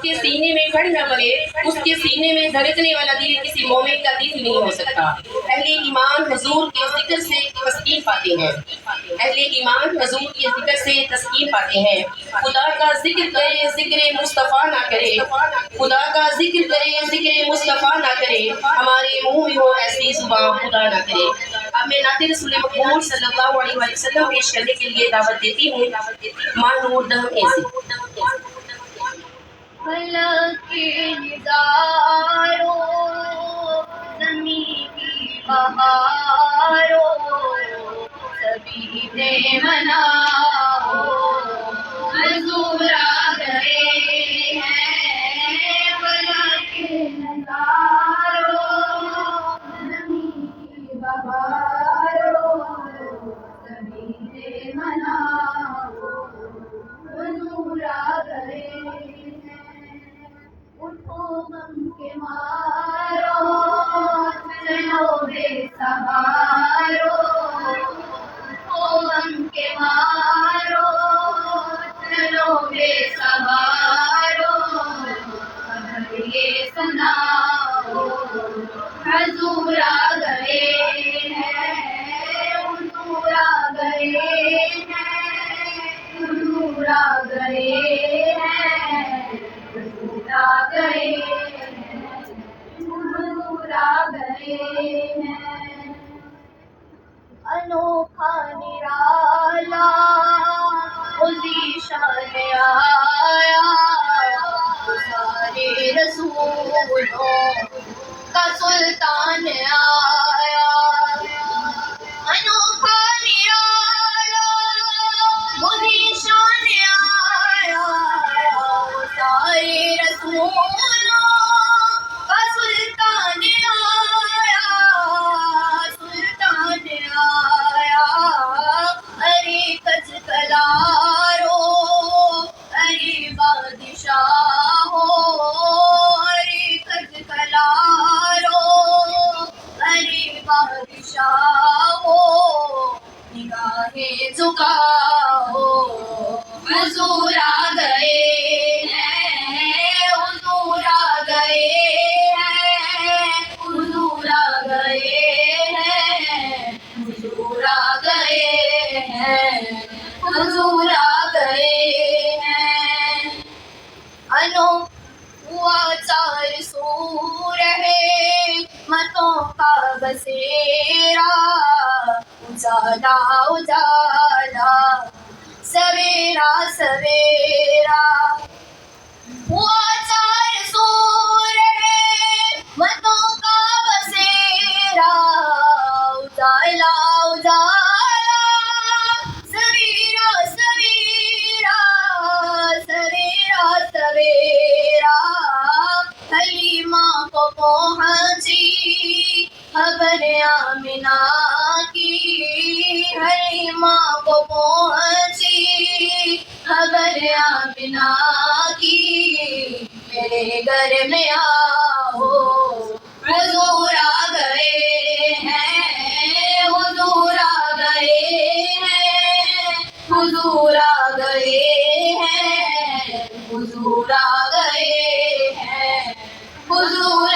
کے سینے میں گڑھ نہ بنے، اس کے سینے میں دھڑکنے والا دل کسی مومن کا دل نہیں ہو سکتا۔ اہل ایمان حضور کے ذکر سے تسکین پاتے ہیں، اہل ایمان حضور کے ذکر سے تسکین پاتے ہیں۔ خدا کا ذکر کرے ذکر مصطفیٰ نہ کرے، خدا کا ذکر کرے ذکر مصطفیٰ نہ کرے، ہمارے منہ میں ہو ایسی زبان خدا نہ کرے۔ اب میں نعت رسول مقبول صلی اللہ علیہ وسلم پیش کرنے کے لیے دعوت دیتی ہوں ماں نور دہم ایسی۔ فلک کے نظاروں، زمین کی بہاروں، سبھی نے مناؤ، حضور آ گئے ہیں۔ فلک کے نظاروں، زمین کی بہاروں، سبھی نے مناؤ، حضور آ گئے ہیں۔ اٹھو غم کے مارو، چلو بے سہارو، اٹھو غم کے مارو، چلو بے سہارو، خبر یہ سناؤ، حضور آ گئے ہیں، حضور آ گئے ہیں، حضور آ گئے ہیں، حضور آ گئے ہیں، حضور آ گئے ہیں۔ انوکھا نرالا ذیشان آیا، سارے رسولوں کا سلطان آیا۔ انوکھا نرالا ذیشان آیا، سارے رسولوں کا سلطان آیا، سلطان آیا۔ ارے کچ کلارو، ارے بادشاہو، ارے کچ کلارو، ارے بادشاہو، نگاہیں جھکاؤ، حضور آ گئے ہیں، حضور آ گئے ہیں، حضور آ گئے ہیں، حضور آ گئے ہیں، حضور آ گئے ہیں۔ ہوا چار سو رہے متوں کا بسیرا، اجالا اجالا، سویرا سویرا۔ ہوا چار سو رہے متوں کا بسیرا، اجالا اجالا، سویرا سویرا، سویرا سویرا۔ حلیمہ کو پہنچی خبر آمنہ کی، حلیمہ کو پہنچی خبر آمنہ کی، میرے گھر میں آؤ، حضور آ گئے ہیں، حضور آ گئے ہیں، حضور آ گئے ہیں، حضور آ گئے ہیں، حضور